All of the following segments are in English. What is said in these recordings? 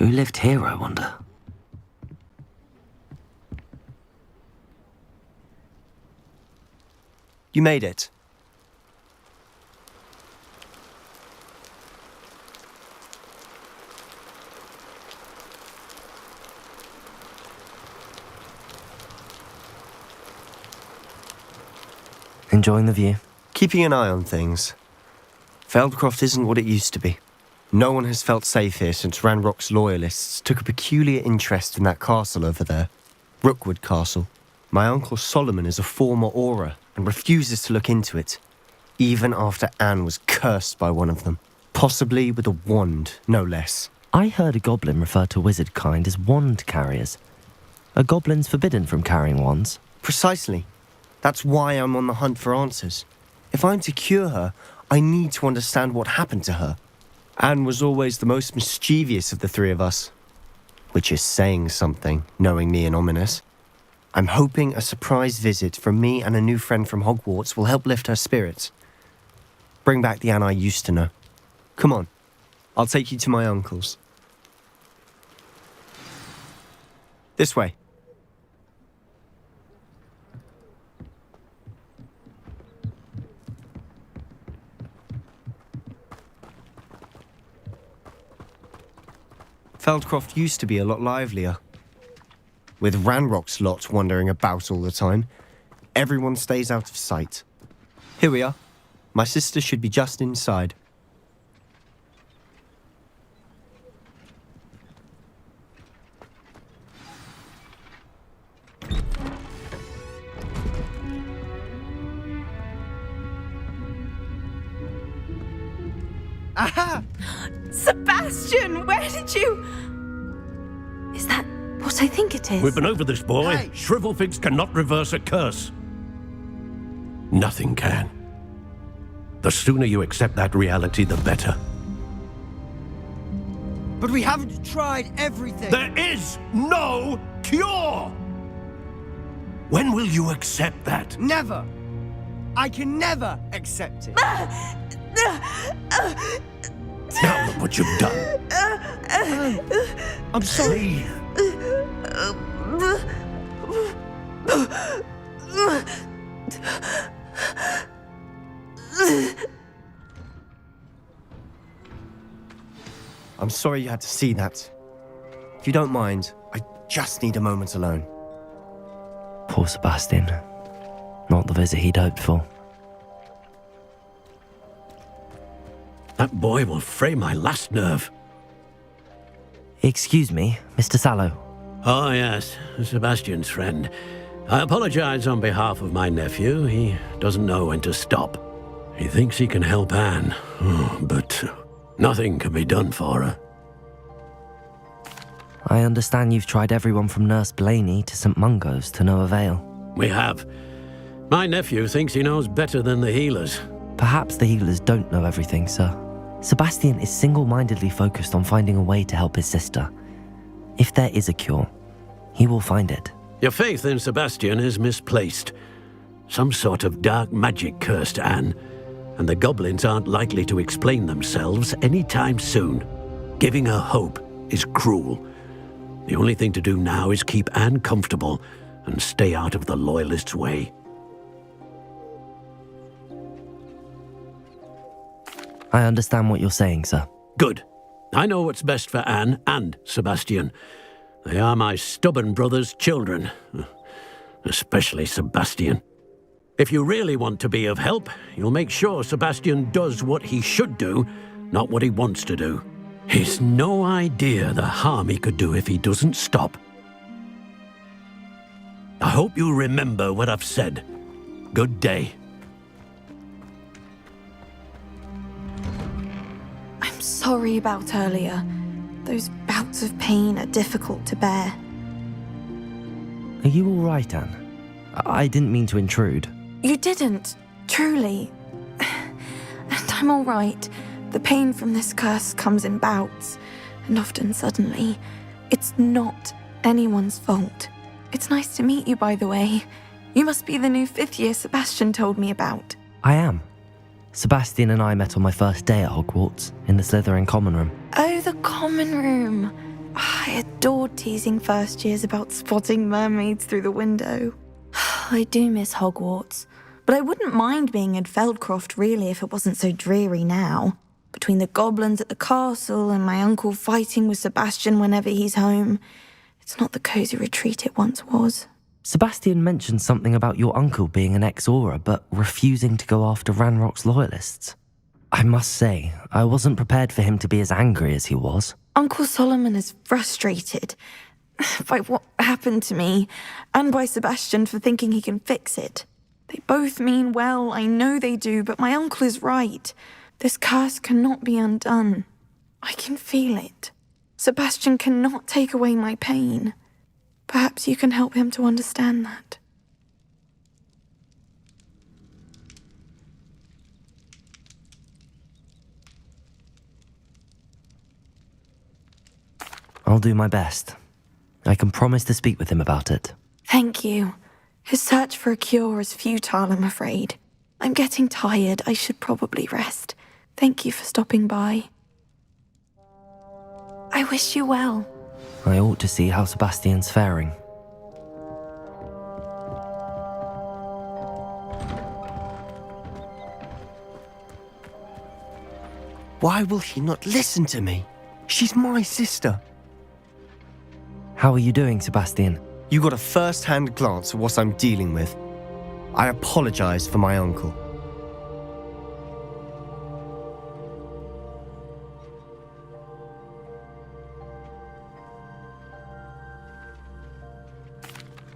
Who lived here, I wonder? You made it. Enjoying the view? Keeping an eye on things. Feldcroft isn't what it used to be. No one has felt safe here since Ranrock's loyalists took a peculiar interest in that castle over there. Rookwood Castle. My uncle Solomon is a former Auror and refuses to look into it, even after Anne was cursed by one of them. Possibly with a wand, no less. I heard a goblin refer to wizard kind as wand carriers. Are goblins forbidden from carrying wands? Precisely. That's why I'm on the hunt for answers. If I'm to cure her, I need to understand what happened to her. Anne was always the most mischievous of the three of us. Which is saying something, knowing me and Ominous. I'm hoping a surprise visit from me and a new friend from Hogwarts will help lift her spirits. Bring back the Anne I used to know. Come on, I'll take you to my uncle's. This way. Feldcroft used to be a lot livelier. With Ranrock's lot wandering about all the time, everyone stays out of sight. Here we are. My sister should be just inside. Aha! Sebastian, where did you... Is that what I think it is? We've been over this, boy. Hey. Shrivelfigs cannot reverse a curse. Nothing can. The sooner you accept that reality, the better. But we haven't tried everything. There is no cure! When will you accept that? Never. I can never accept it. Now look what you've done. I'm sorry. I'm sorry you had to see that. If you don't mind, I just need a moment alone. Poor Sebastian. Not the visit he'd hoped for. That boy will fray my last nerve. Excuse me, Mr. Sallow. Oh, yes, Sebastian's friend. I apologize on behalf of my nephew. He doesn't know when to stop. He thinks he can help Anne, but nothing can be done for her. I understand you've tried everyone from Nurse Blaney to St. Mungo's to no avail. We have. My nephew thinks he knows better than the healers. Perhaps the healers don't know everything, sir. Sebastian is single-mindedly focused on finding a way to help his sister. If there is a cure, he will find it. Your faith in Sebastian is misplaced. Some sort of dark magic cursed Anne, and the goblins aren't likely to explain themselves anytime soon. Giving her hope is cruel. The only thing to do now is keep Anne comfortable and stay out of the Loyalists' way. I understand what you're saying, sir. Good. I know what's best for Anne and Sebastian. They are my stubborn brother's children. Especially Sebastian. If you really want to be of help, you'll make sure Sebastian does what he should do, not what he wants to do. He's no idea the harm he could do if he doesn't stop. I hope you remember what I've said. Good day. I'm sorry about earlier. Those bouts of pain are difficult to bear. Are you all right, Anne? I didn't mean to intrude. You didn't, truly. And I'm all right. The pain from this curse comes in bouts, and often suddenly. It's not anyone's fault. It's nice to meet you, by the way. You must be the new 5th year Sebastian told me about. I am. Sebastian and I met on my first day at Hogwarts, in the Slytherin common room. Oh, the common room. I adored teasing first years about spotting mermaids through the window. I do miss Hogwarts, but I wouldn't mind being in Feldcroft really if it wasn't so dreary now. Between the goblins at the castle and my uncle fighting with Sebastian whenever he's home, it's not the cosy retreat it once was. Sebastian mentioned something about your uncle being an ex-Auror, but refusing to go after Ranrock's loyalists. I must say, I wasn't prepared for him to be as angry as he was. Uncle Solomon is frustrated by what happened to me, and by Sebastian for thinking he can fix it. They both mean well, I know they do, but my uncle is right. This curse cannot be undone. I can feel it. Sebastian cannot take away my pain. Perhaps you can help him to understand that. I'll do my best. I can promise to speak with him about it. Thank you. His search for a cure is futile, I'm afraid. I'm getting tired. I should probably rest. Thank you for stopping by. I wish you well. I ought to see how Sebastian's faring. Why will he not listen to me? She's my sister. How are you doing, Sebastian? You got a first-hand glance at what I'm dealing with. I apologize for my uncle.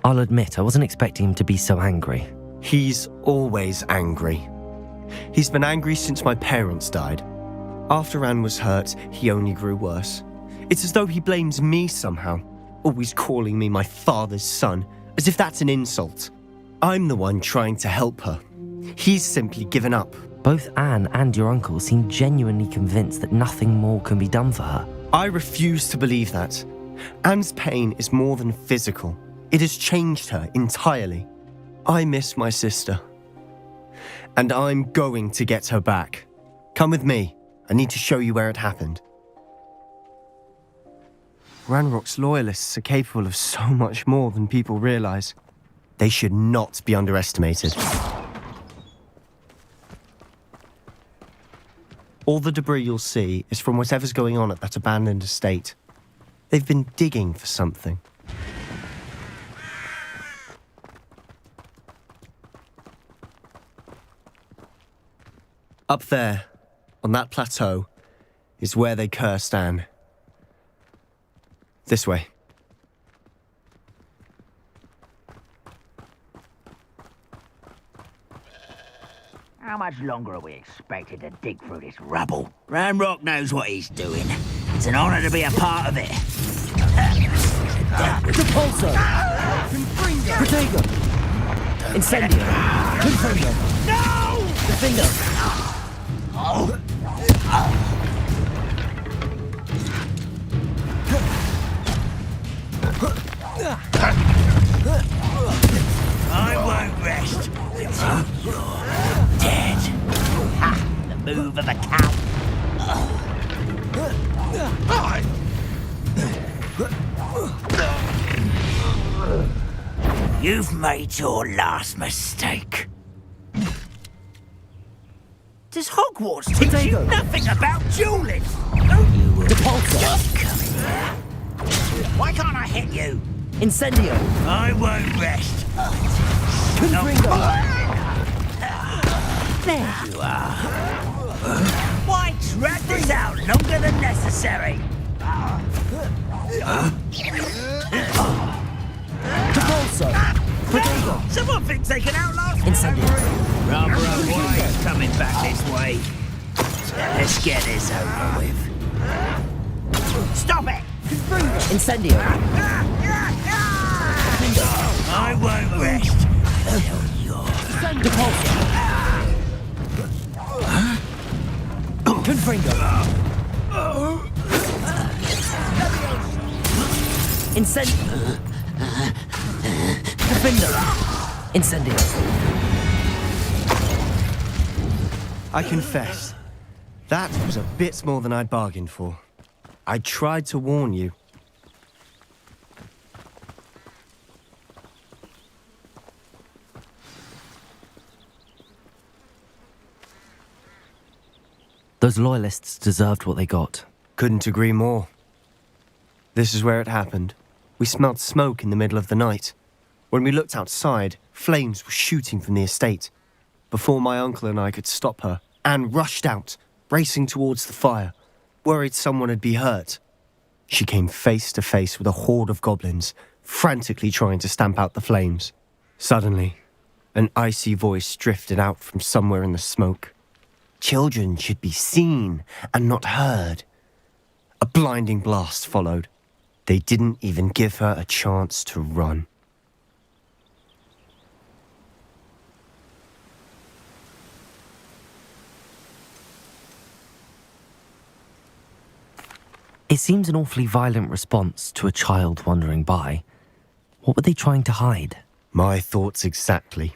I'll admit, I wasn't expecting him to be so angry. He's always angry. He's been angry since my parents died. After Anne was hurt, he only grew worse. It's as though he blames me somehow, always calling me my father's son, as if that's an insult. I'm the one trying to help her. He's simply given up. Both Anne and your uncle seem genuinely convinced that nothing more can be done for her. I refuse to believe that. Anne's pain is more than physical. It has changed her entirely. I miss my sister. And I'm going to get her back. Come with me. I need to show you where it happened. Ranrock's loyalists are capable of so much more than people realize. They should not be underestimated. All the debris you'll see is from whatever's going on at that abandoned estate. They've been digging for something. Up there, on that plateau, is where they cursed Anne. This way. How much longer are we expected to dig through this rubble? Ranrock knows what he's doing. It's an honor to be a part of it. Repulsor! Protego! Incendio! Confringo! No! Defendo! I won't rest until you're dead. Ha! The move of a cow. You've made your last mistake. Does Hogwarts teach you Potato. nothing about dueling? Don't you Repulsor! Why can't I hit you? Incendio! I won't rest. Confringo! There you are. Why drag this out longer than necessary? Repulsor! Protego! Someone thinks they can outlast Incendio! Rather why coming back this way. Let's get this over with. Stop it! Incendio! I won't rest until you're... Repulsor! Confringo! Incendio! Defender! Incendio! I confess, that was a bit more than I'd bargained for. I tried to warn you, Those loyalists deserved what they got. Couldn't agree more. This is where it happened. We smelled smoke in the middle of the night. When we looked outside, flames were shooting from the estate. Before my uncle and I could stop her, Anne rushed out, racing towards the fire, worried someone had been hurt. She came face to face with a horde of goblins, frantically trying to stamp out the flames. Suddenly, an icy voice drifted out from somewhere in the smoke. Children should be seen and not heard. A blinding blast followed. They didn't even give her a chance to run. It seems an awfully violent response to a child wandering by. What were they trying to hide? My thoughts exactly.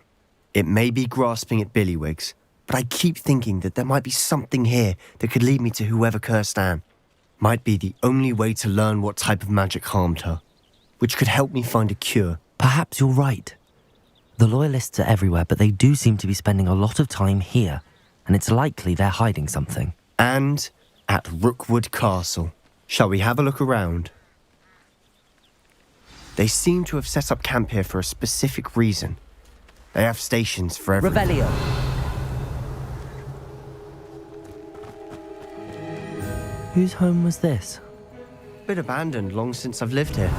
It may be grasping at billywhigs, but I keep thinking that there might be something here that could lead me to whoever cursed Anne. Might be the only way to learn what type of magic harmed her, which could help me find a cure. Perhaps you're right. The loyalists are everywhere, but they do seem to be spending a lot of time here, and it's likely they're hiding something. And at Rookwood Castle. Shall we have a look around? They seem to have set up camp here for a specific reason. They have stations for everyone. Revelio. Whose home was this? Been abandoned long since I've lived here.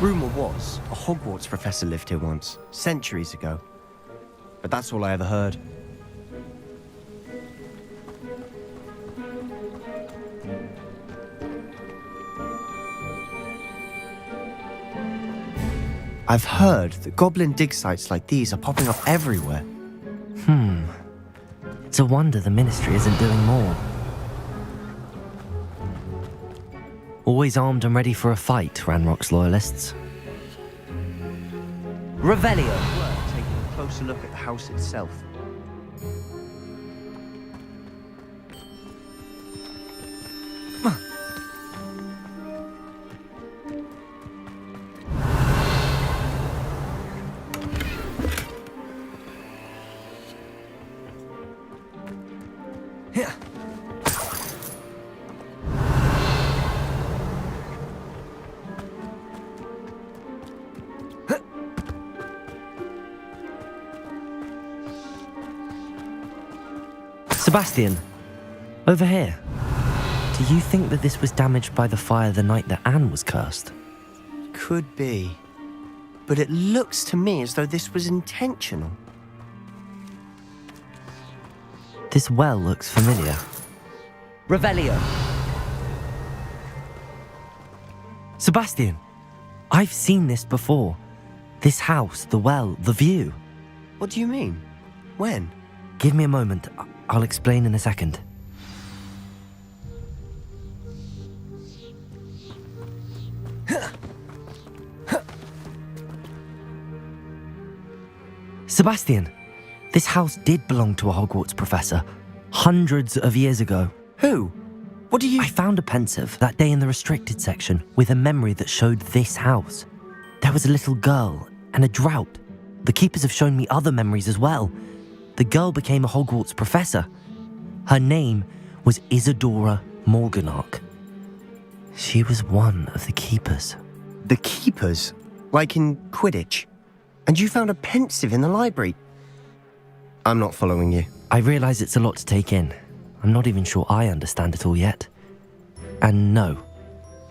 Rumour was, a Hogwarts professor lived here once, centuries ago. But that's all I ever heard. I've heard that goblin dig sites like these are popping up everywhere. It's a wonder the Ministry isn't doing more. Always armed and ready for a fight, Ranrock's loyalists. Revelio. Taking a closer look at the house itself. Sebastian, over here. Do you think that this was damaged by the fire the night that Anne was cursed? Could be. But it looks to me as though this was intentional. This well looks familiar. Revelio. Sebastian, I've seen this before. This house, the well, the view. What do you mean? When? Give me a moment. I'll explain in a second. Sebastian, this house did belong to a Hogwarts professor, hundreds of years ago. Who? What do you... I found a pensive that day in the restricted section with a memory that showed this house. There was a little girl and a drought. The keepers have shown me other memories as well. The girl became a Hogwarts professor. Her name was Isadora Morganach. She was one of the keepers. The keepers? Like in Quidditch? And you found a pensive in the library? I'm not following you. I realise it's a lot to take in. I'm not even sure I understand it all yet. And no,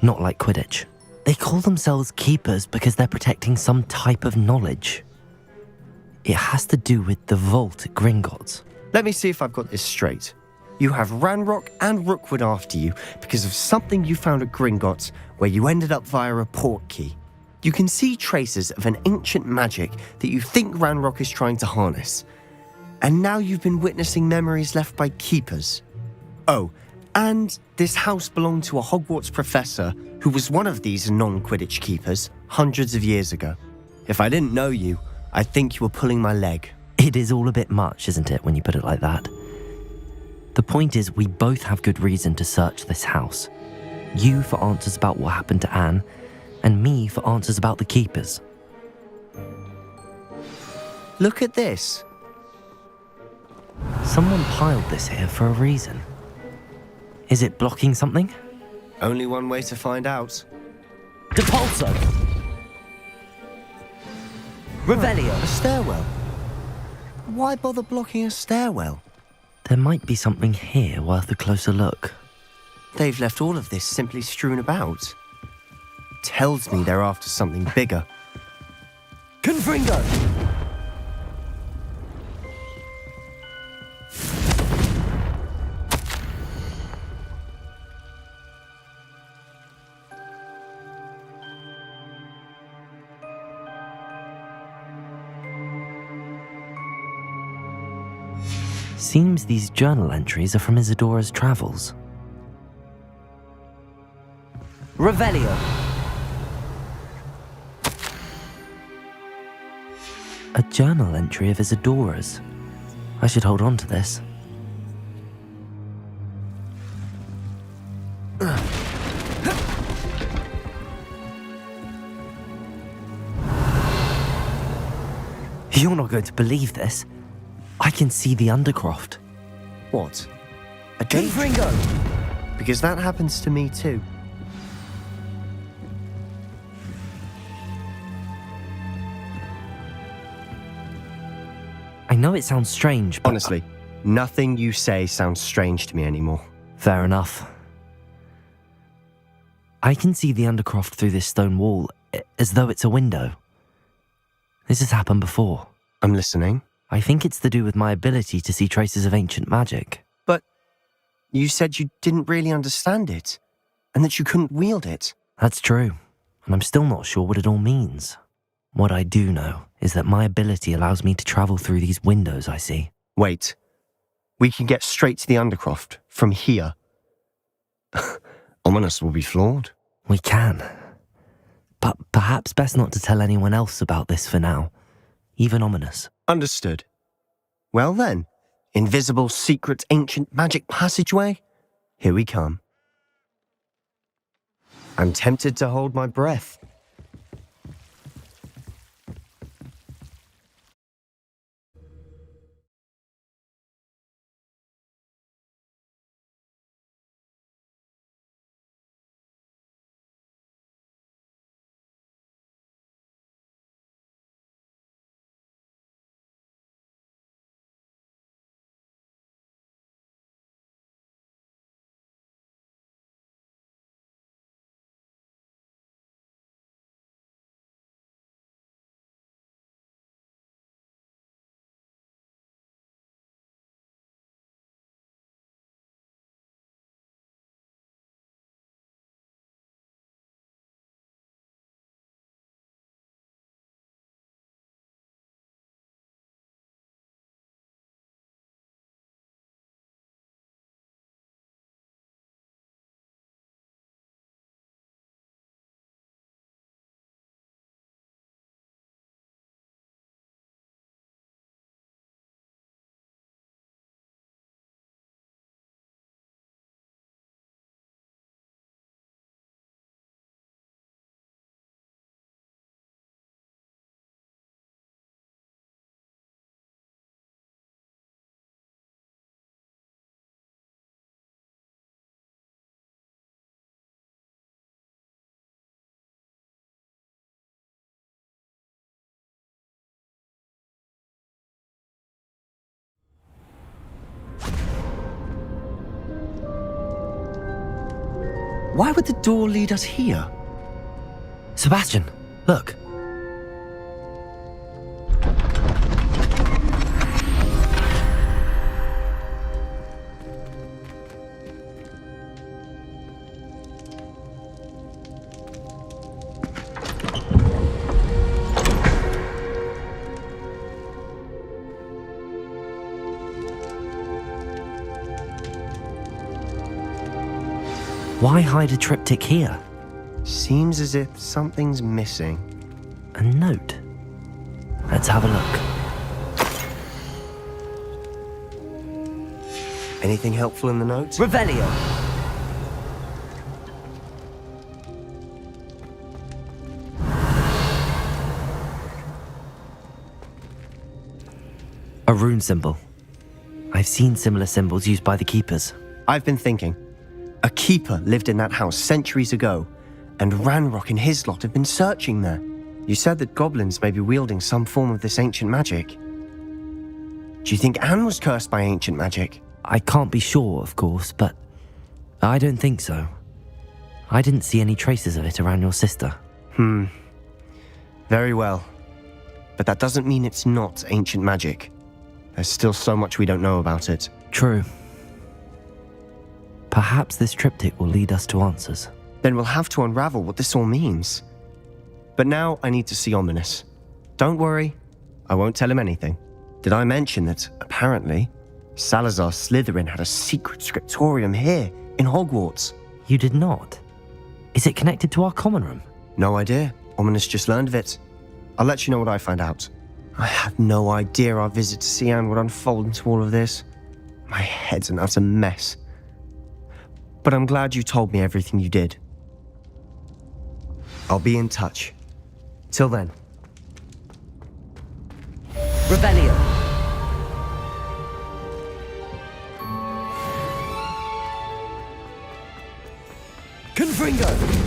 not like Quidditch. They call themselves keepers because they're protecting some type of knowledge. It has to do with the vault at Gringotts. Let me see if I've got this straight. You have Ranrock and Rookwood after you because of something you found at Gringotts where you ended up via a port key. You can see traces of an ancient magic that you think Ranrock is trying to harness. And now you've been witnessing memories left by keepers. Oh, and this house belonged to a Hogwarts professor who was one of these non-Quidditch keepers hundreds of years ago. If I didn't know you, I'd think you were pulling my leg. It is all a bit much, isn't it, when you put it like that? The point is, we both have good reason to search this house. You for answers about what happened to Anne, and me for answers about the keepers. Look at this. Someone piled this here for a reason. Is it blocking something? Only one way to find out. Depulso. Revelio. A stairwell? Why bother blocking a stairwell? There might be something here worth a closer look. They've left all of this simply strewn about. Tells me they're after something bigger. Confringo. Seems these journal entries are from Isadora's travels. Revelio. A journal entry of Isadora's. I should hold on to this. You're not going to believe this. I can see the Undercroft. What? A daydream? Confringo. Because that happens to me too. I know it sounds strange, but... Honestly, nothing you say sounds strange to me anymore. Fair enough. I can see the Undercroft through this stone wall, as though it's a window. This has happened before. I'm listening. I think it's to do with my ability to see traces of ancient magic. But you said you didn't really understand it, and that you couldn't wield it. That's true, and I'm still not sure what it all means. What I do know is that my ability allows me to travel through these windows I see. Wait. We can get straight to the Undercroft from here. Ominous will be flawed. We can. But perhaps best not to tell anyone else about this for now. Even Ominous. Understood. Well then, invisible, secret, ancient magic passageway? Here we come. I'm tempted to hold my breath. Why would the door lead us here? Sebastian, look. Why hide a triptych here? Seems as if something's missing. A note. Let's have a look. Anything helpful in the note? Revelio. A rune symbol. I've seen similar symbols used by the keepers. I've been thinking. A keeper lived in that house centuries ago, and Ranrock and his lot have been searching there. You said that goblins may be wielding some form of this ancient magic. Do you think Anne was cursed by ancient magic? I can't be sure, of course, but I don't think so. I didn't see any traces of it around your sister. Very well. But that doesn't mean it's not ancient magic. There's still so much we don't know about it. True. Perhaps this triptych will lead us to answers. Then we'll have to unravel what this all means. But now I need to see Ominous. Don't worry, I won't tell him anything. Did I mention that, apparently, Salazar Slytherin had a secret scriptorium here in Hogwarts? You did not? Is it connected to our common room? No idea. Ominous just learned of it. I'll let you know what I find out. I had no idea our visit to see Anne would unfold into all of this. My head's an utter mess. But I'm glad you told me everything you did. I'll be in touch. Till then. Revelio. Confringo.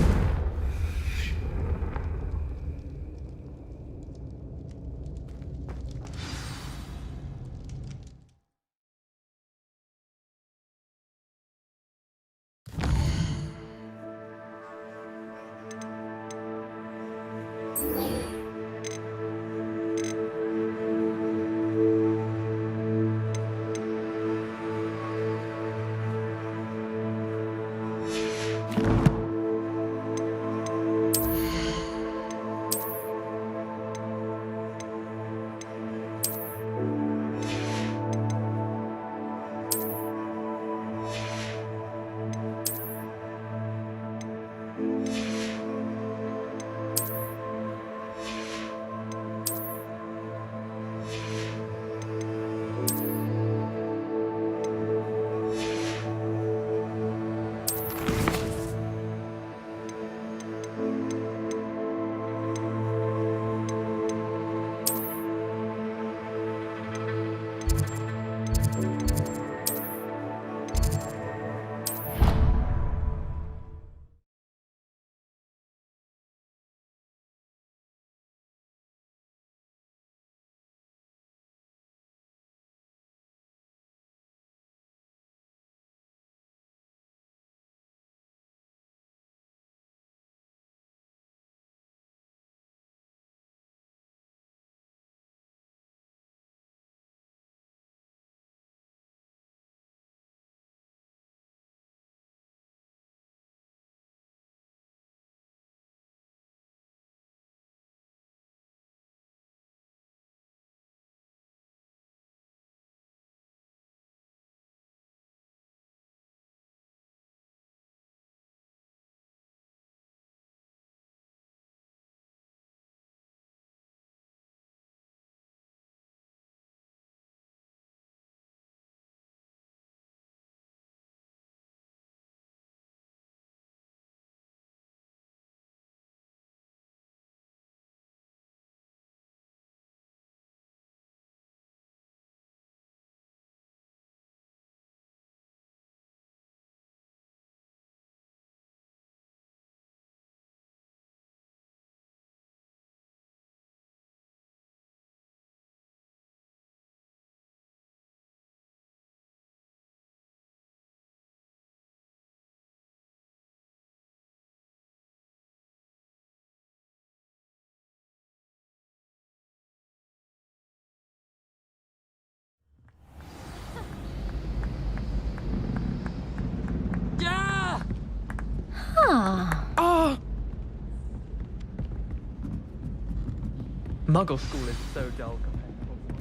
Muggle school is so dull compared to Hogwarts.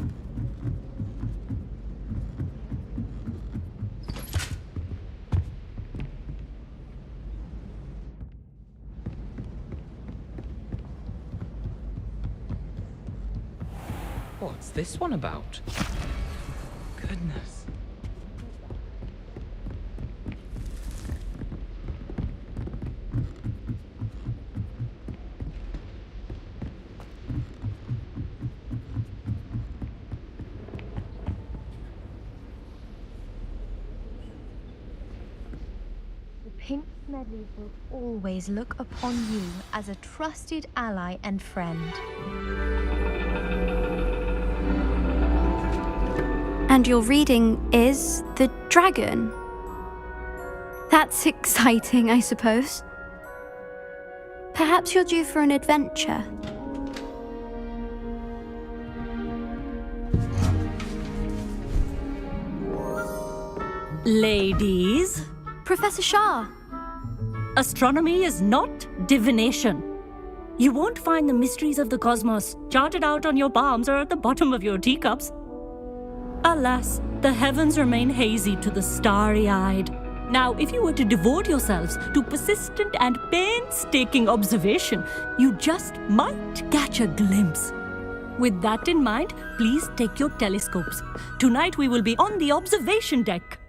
What's this one about? Goodness. Smedleys will always look upon you as a trusted ally and friend. And your reading is The Dragon. That's exciting, I suppose. Perhaps you're due for an adventure. Ladies, Professor Shah. astronomy is not divination. You won't find the mysteries of the cosmos charted out on your palms or at the bottom of your teacups. Alas, the heavens remain hazy to the starry-eyed. Now, if you were to devote yourselves to persistent and painstaking observation, you just might catch a glimpse. With that in mind, please take your telescopes. Tonight we will be on the observation deck.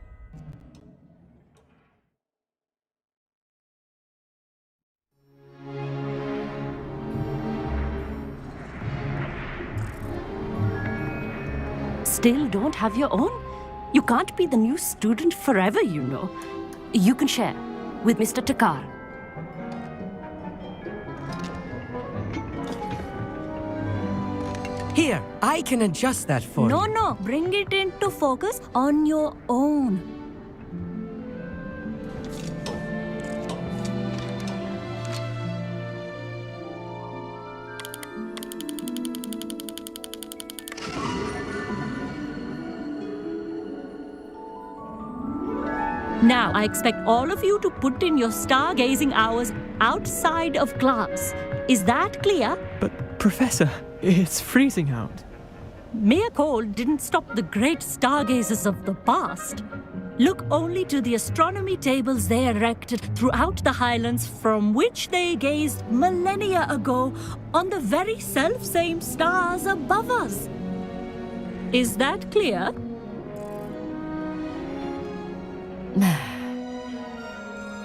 Still don't have your own? You can't be the new student forever, you know. You can share with Mr. Takar. Here, I can adjust that for you. No, bring it into focus on your own. Now, I expect all of you to put in your stargazing hours outside of class. Is that clear? But, Professor, it's freezing out. Mere cold didn't stop the great stargazers of the past. Look only to the astronomy tables they erected throughout the highlands from which they gazed millennia ago on the very self-same stars above us. Is that clear?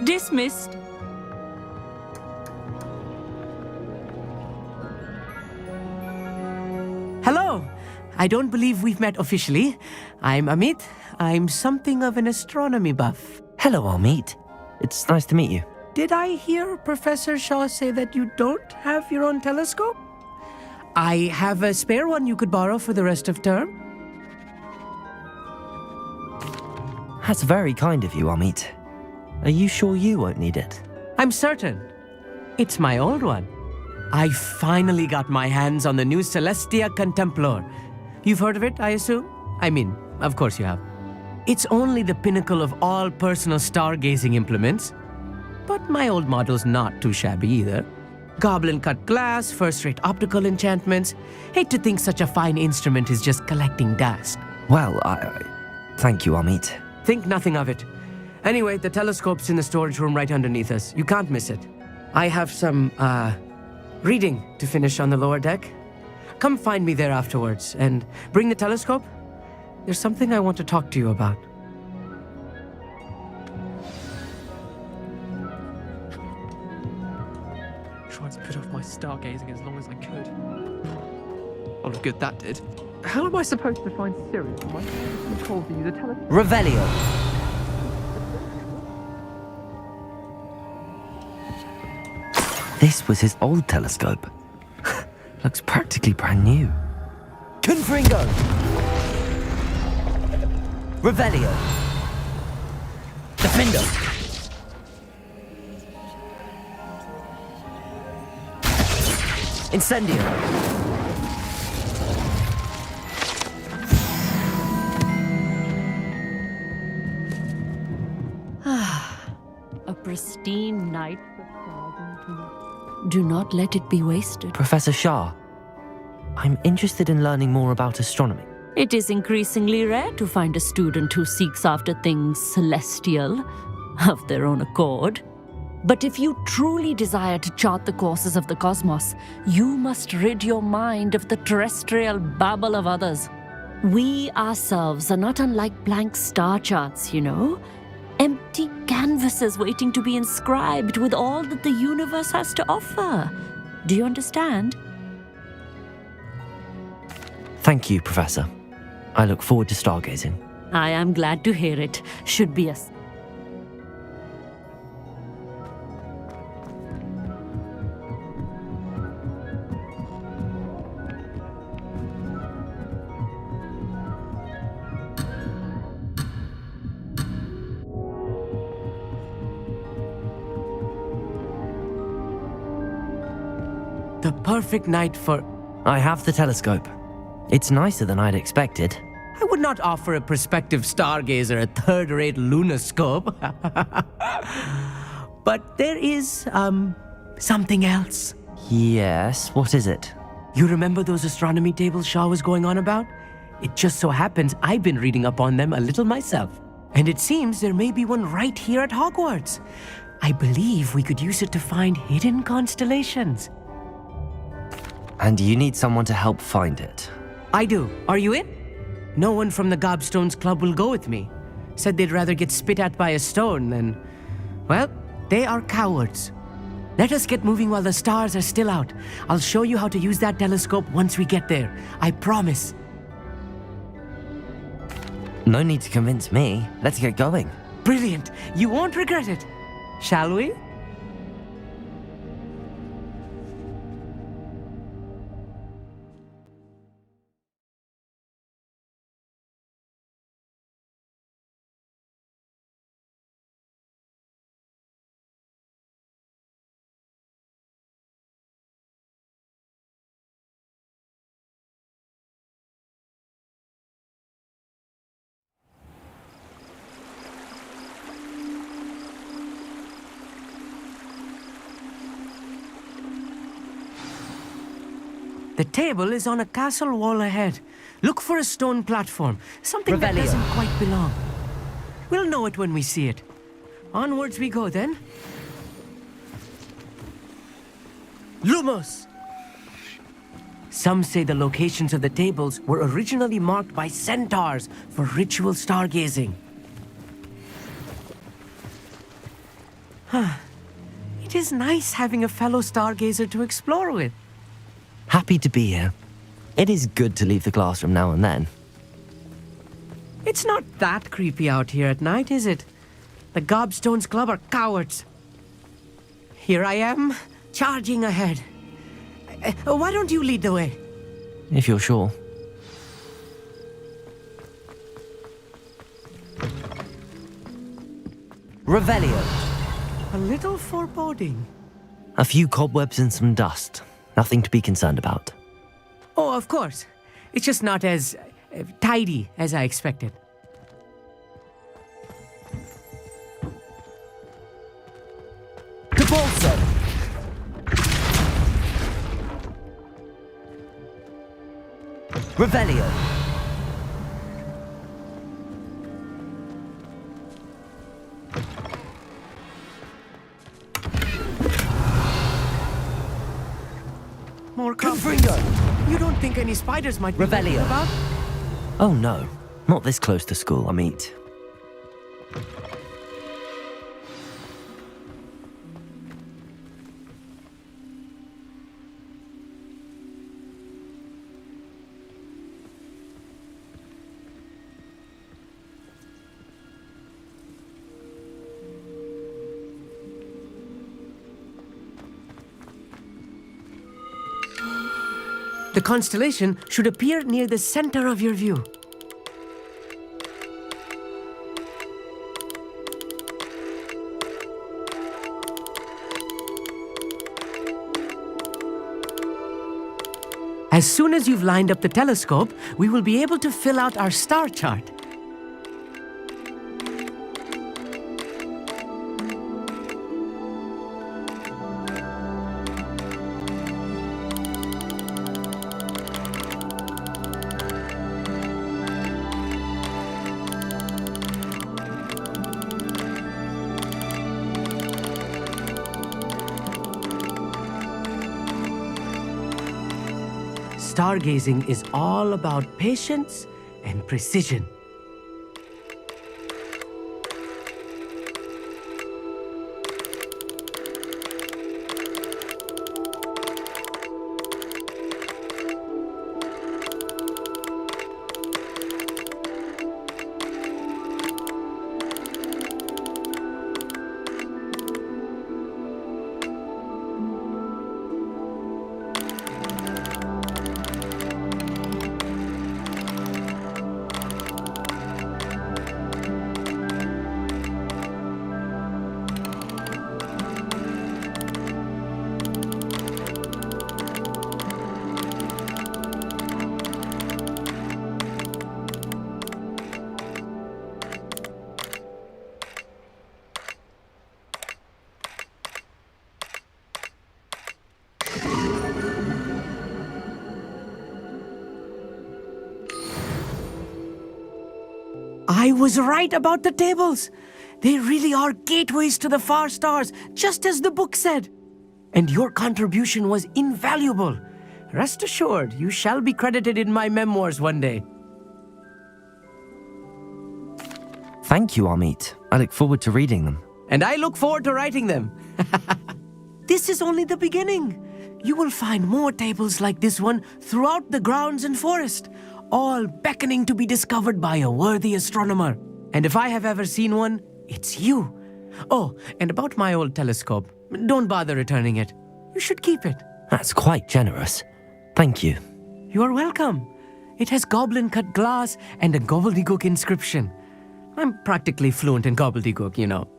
Dismissed. Hello! I don't believe we've met officially. I'm Amit. I'm something of an astronomy buff. Hello, Amit. It's nice to meet you. Did I hear Professor Shaw say that you don't have your own telescope? I have a spare one you could borrow for the rest of term. That's very kind of you, Amit. Are you sure you won't need it? I'm certain. It's my old one. I finally got my hands on the new Celestia Contemplar. You've heard of it, I assume? I mean, of course you have. It's only the pinnacle of all personal stargazing implements. But my old model's not too shabby either. Goblin-cut glass, first-rate optical enchantments. Hate to think such a fine instrument is just collecting dust. Well, thank you, Amit. Think nothing of it. Anyway, the telescope's in the storage room right underneath us. You can't miss it. I have some, reading to finish on the lower deck. Come find me there afterwards, and bring the telescope. There's something I want to talk to you about. Tried to put off my stargazing as long as I could. Oh, look good that did. How am I supposed to find Sirius when my told to use a telescope? Revelio. This was his old telescope. Looks practically brand new. Confringo! Revelio. Defendo. Incendio. A pristine night for stargazing. Do not let it be wasted. Professor Shah, I'm interested in learning more about astronomy. It is increasingly rare to find a student who seeks after things celestial of their own accord. But if you truly desire to chart the courses of the cosmos, you must rid your mind of the terrestrial babble of others. We ourselves are not unlike blank star charts, you know. Empty canvases waiting to be inscribed with all that the universe has to offer. Do you understand? Thank you, Professor. I look forward to stargazing. I am glad to hear it. Should be a... The perfect night for... I have the telescope. It's nicer than I'd expected. I would not offer a prospective stargazer a third-rate lunoscope. But there is, something else. Yes, what is it? You remember those astronomy tables Shaw was going on about? It just so happens I've been reading up on them a little myself. And it seems there may be one right here at Hogwarts. I believe we could use it to find hidden constellations. And you need someone to help find it. I do. Are you in? No one from the Gobstones Club will go with me. Said they'd rather get spit at by a stone than... Well, they are cowards. Let us get moving while the stars are still out. I'll show you how to use that telescope once we get there. I promise. No need to convince me. Let's get going. Brilliant. You won't regret it. Shall we? The table is on a castle wall ahead. Look for a stone platform, something that doesn't quite belong. We'll know it when we see it. Onwards we go then. Lumos! Some say the locations of the tables were originally marked by centaurs for ritual stargazing. It is nice having a fellow stargazer to explore with. Happy to be here. It is good to leave the classroom now and then. It's not that creepy out here at night, is it? The Gobstones Club are cowards. Here I am, charging ahead. Why don't you lead the way? If you're sure. Revelio. A little foreboding. A few cobwebs and some dust. Nothing to be concerned about. Oh, of course. It's just not as tidy as I expected. Cabalso! Revelio. More Confringo! You don't think any spiders might be lurking Revelio. about? Oh no, not this close to school, I meet. The constellation should appear near the center of your view. As soon as you've lined up the telescope, we will be able to fill out our star chart. Stargazing is all about patience and precision. I was right about the tables. They really are gateways to the far stars, just as the book said. And your contribution was invaluable. Rest assured, you shall be credited in my memoirs one day. Thank you, Amit. I look forward to reading them. And I look forward to writing them. This is only the beginning. You will find more tables like this one throughout the grounds and forest, all beckoning to be discovered by a worthy astronomer. And if I have ever seen one, it's you. Oh, and about my old telescope, don't bother returning it. You should keep it. That's quite generous. Thank you. You are welcome. It has goblin-cut glass and a gobbledygook inscription. I'm practically fluent in gobbledygook, you know.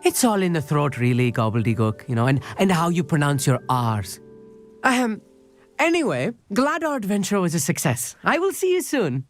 It's all in the throat, really, gobbledygook, you know, and how you pronounce your R's. Anyway, glad our adventure was a success. I will see you soon.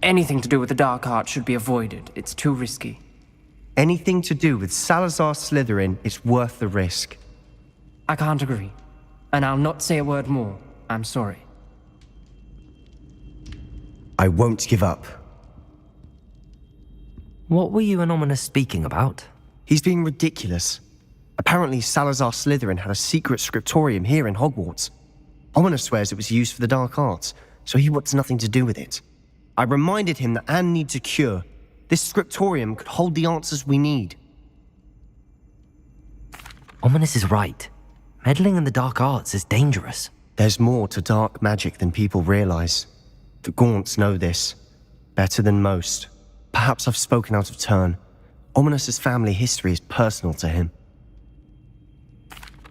Anything to do with the Dark Art should be avoided. It's too risky. Anything to do with Salazar Slytherin is worth the risk. I can't agree. And I'll not say a word more. I'm sorry. I won't give up. What were you and Ominous speaking about? He's being ridiculous. Apparently Salazar Slytherin had a secret scriptorium here in Hogwarts. Ominous swears it was used for the dark arts, so he wants nothing to do with it. I reminded him that Anne needs a cure. This scriptorium could hold the answers we need. Ominous is right. Meddling in the dark arts is dangerous. There's more to dark magic than people realize. The Gaunts know this better than most. Perhaps I've spoken out of turn. Ominous's family history is personal to him.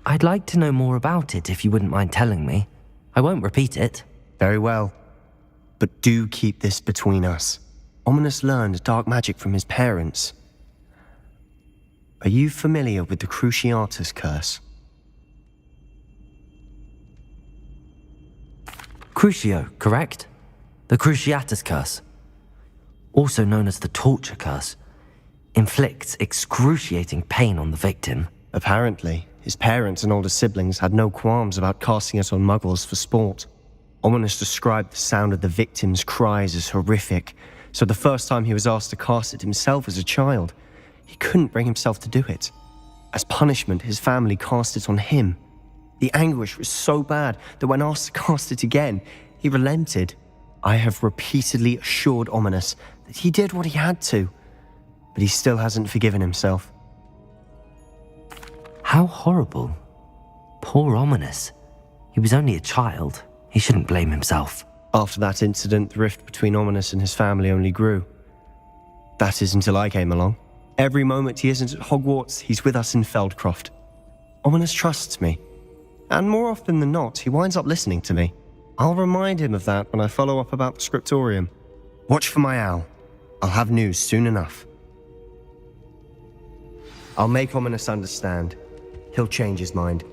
I'd like to know more about it if you wouldn't mind telling me. I won't repeat it. Very well. But do keep this between us. Ominous learned dark magic from his parents. Are you familiar with the Cruciatus curse? Crucio, correct? The Cruciatus curse, also known as the torture curse, inflicts excruciating pain on the victim. Apparently, his parents and older siblings had no qualms about casting it on muggles for sport. Ominous described the sound of the victim's cries as horrific, so the first time he was asked to cast it himself as a child, he couldn't bring himself to do it. As punishment, his family cast it on him. The anguish was so bad that when asked to cast it again, he relented. I have repeatedly assured Ominous that he did what he had to, but he still hasn't forgiven himself. How horrible. Poor Ominous. He was only a child. He shouldn't blame himself. After that incident, the rift between Ominous and his family only grew. That is until I came along. Every moment he isn't at Hogwarts, he's with us in Feldcroft. Ominous trusts me. And more often than not, he winds up listening to me. I'll remind him of that when I follow up about the scriptorium. Watch for my owl. I'll have news soon enough. I'll make Ominous understand. He'll change his mind.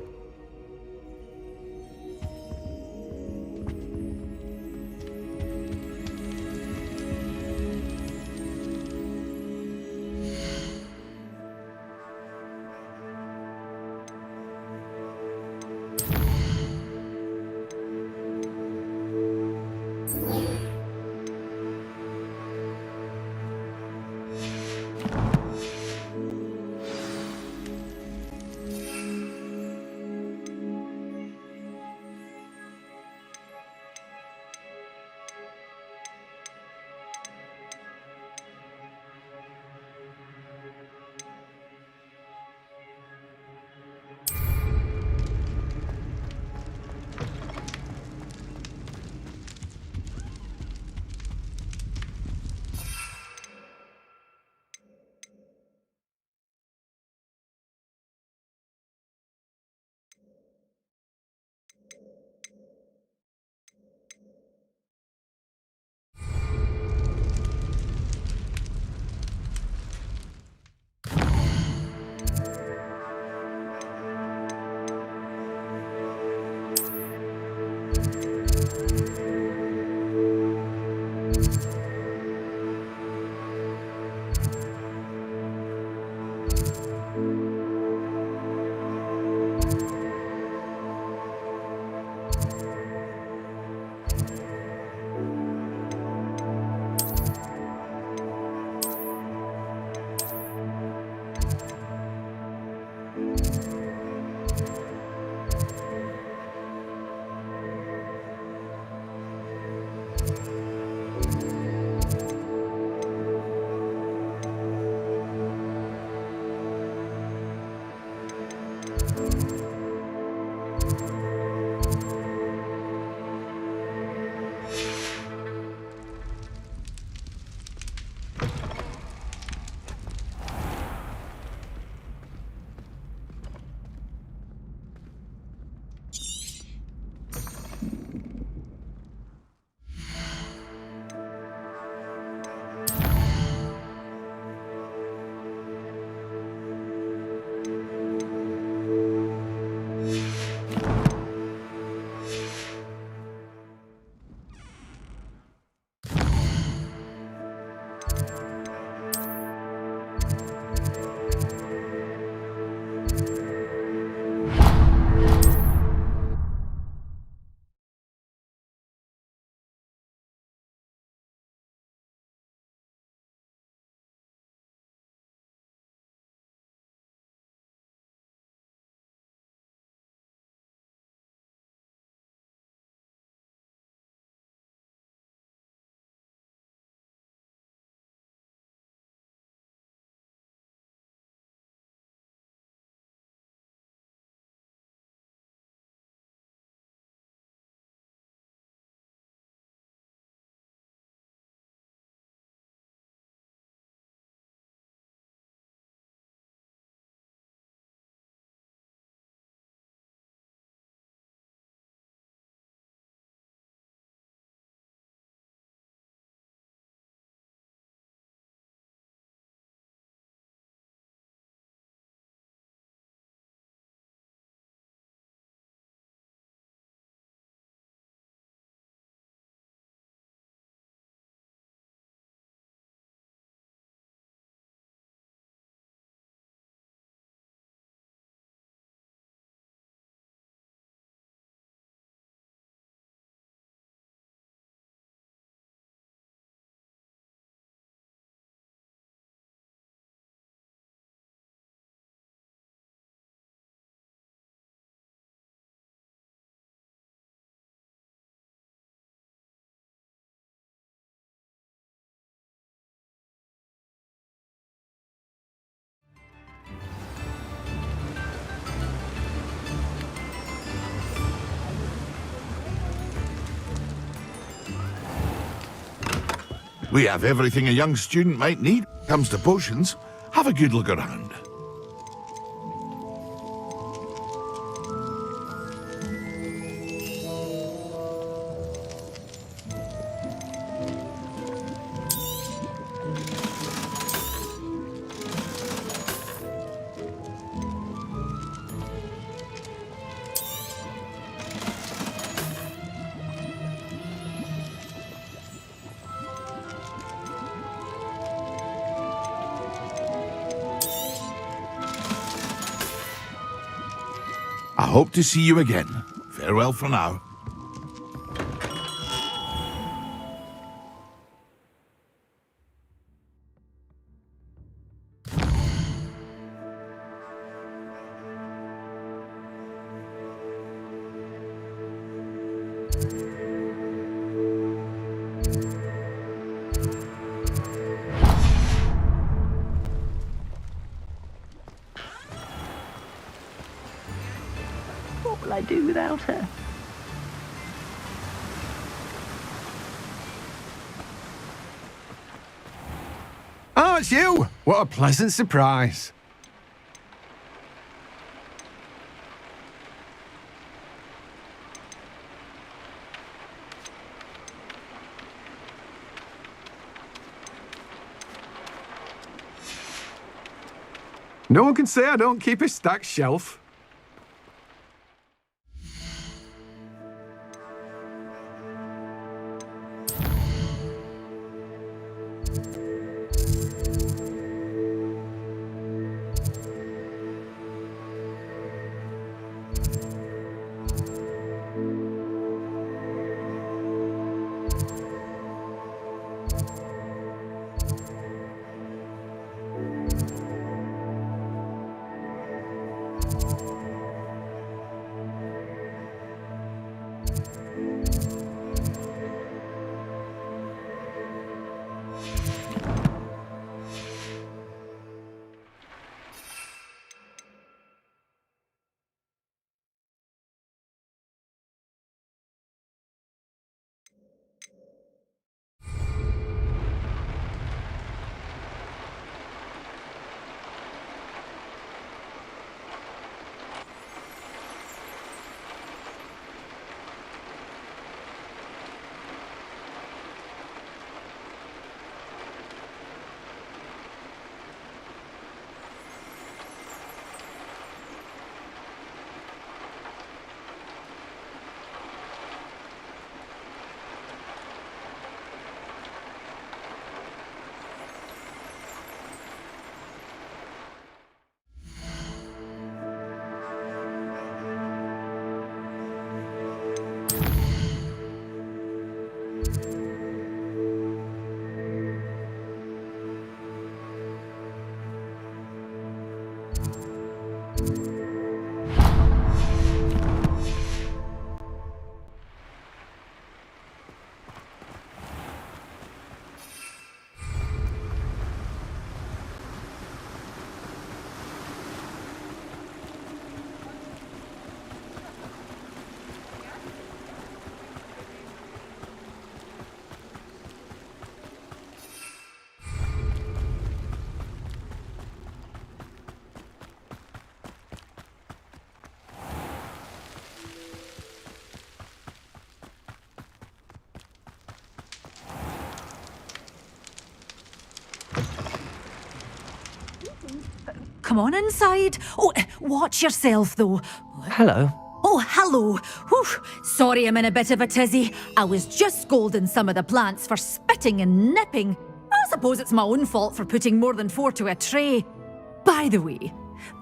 We have everything a young student might need when it comes to potions. Have a good look around. I hope to see you again. Farewell for now. What will I do without her? Oh, it's you! What a pleasant surprise. No one can say I don't keep a stacked shelf. Come on inside. Oh, watch yourself, though. Hello. Oh, hello. Whew. Sorry I'm in a bit of a tizzy. I was just scolding some of the plants for spitting and nipping. I suppose it's my own fault for putting more than 4 to a tray. By the way,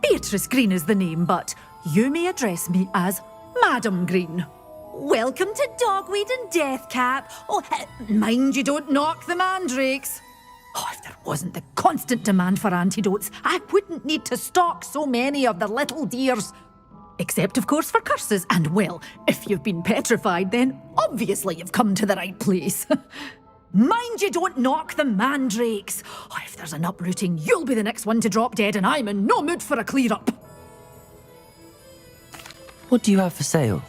Beatrice Green is the name, but you may address me as Madam Green. Welcome to Dogweed and Deathcap. Oh, mind you don't knock the mandrakes. Oh, if there wasn't the constant demand for antidotes, I wouldn't need to stock so many of the little dears. Except, of course, for curses. And, well, if you've been petrified, then obviously you've come to the right place. Mind you don't knock the mandrakes. Oh, if there's an uprooting, you'll be the next one to drop dead, and I'm in no mood for a clear-up. What do you have for sale?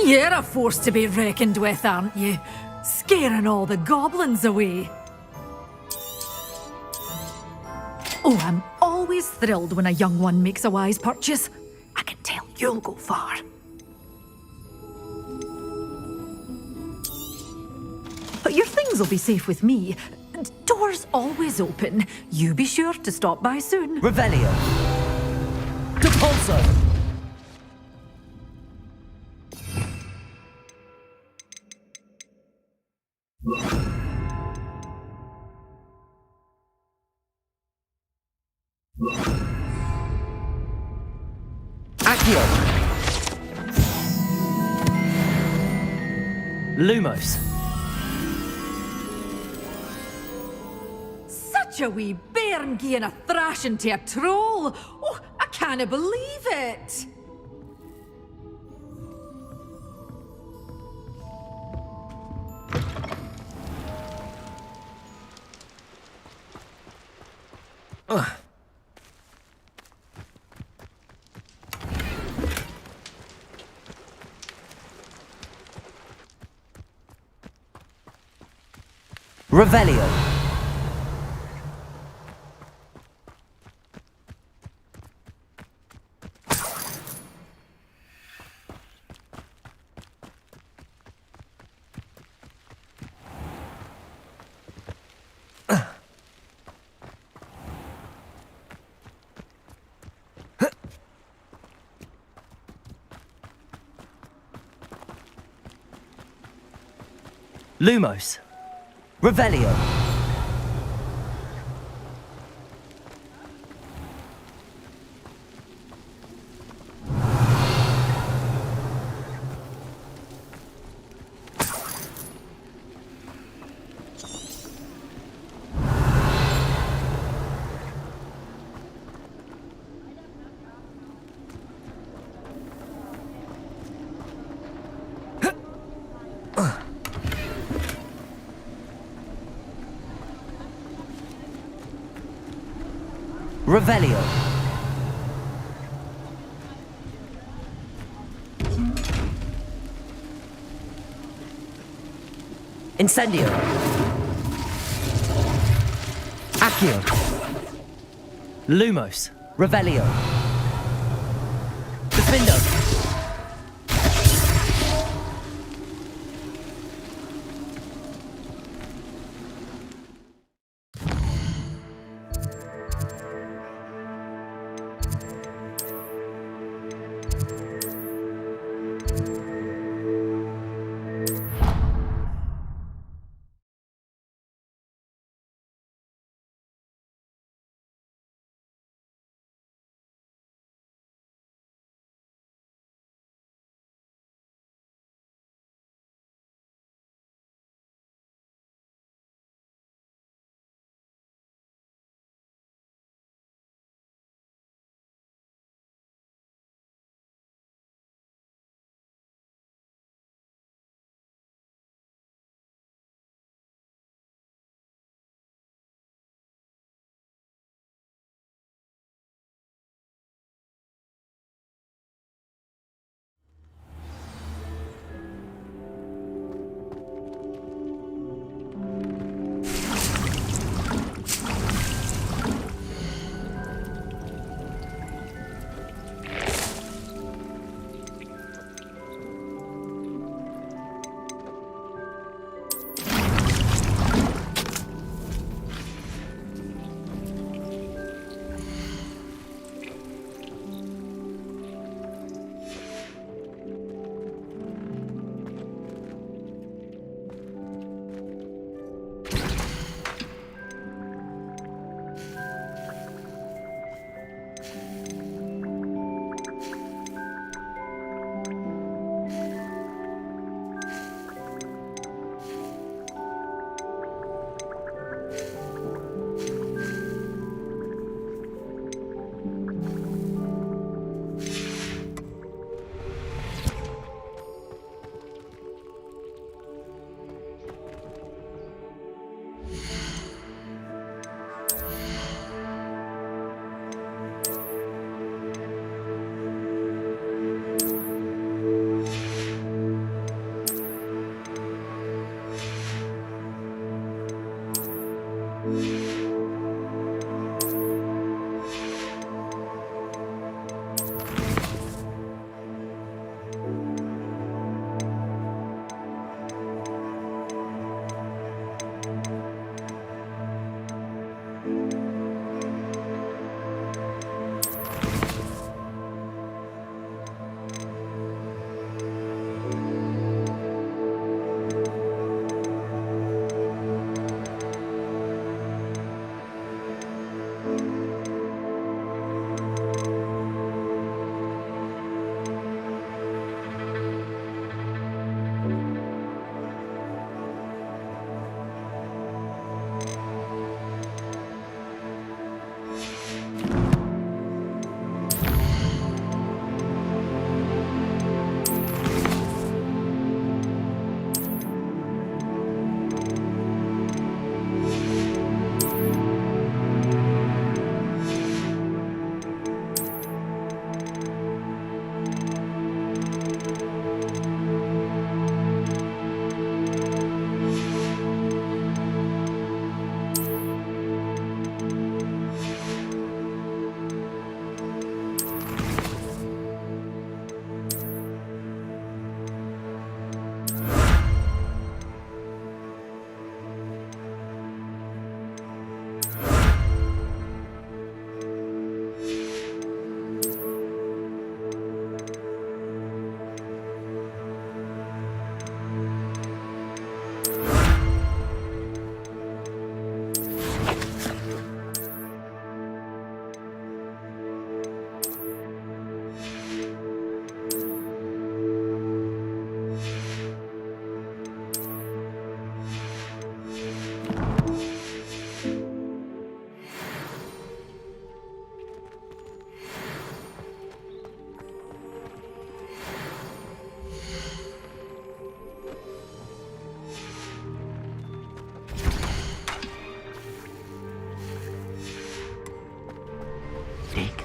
You're a force to be reckoned with, aren't you? Scaring all the goblins away. Oh, I'm always thrilled when a young one makes a wise purchase. I can tell you'll go far. But your things will be safe with me. Doors always open. You be sure to stop by soon. Revelio. Depulso. Accio. Lumos. Such a wee bairn gieing a thrashing to a troll. Oh, I can't believe it. Revelio. Lumos. Revelio. Revelio. Incendio. Accio. Lumos. Revelio. Defendo.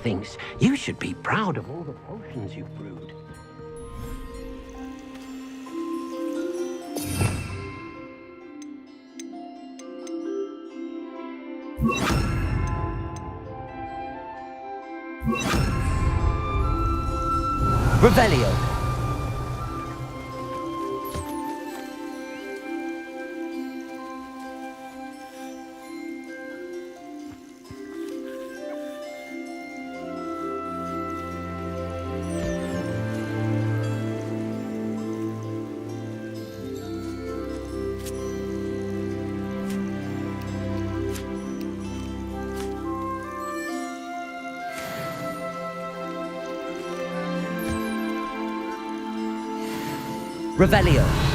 thinks you should be proud of all the potions you've brewed. Revelio. Revelio.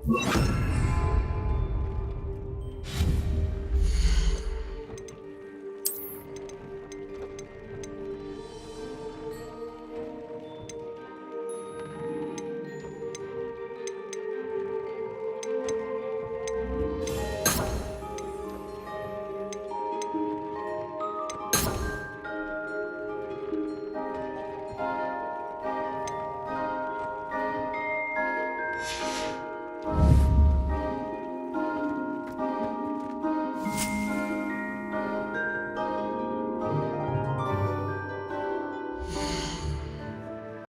you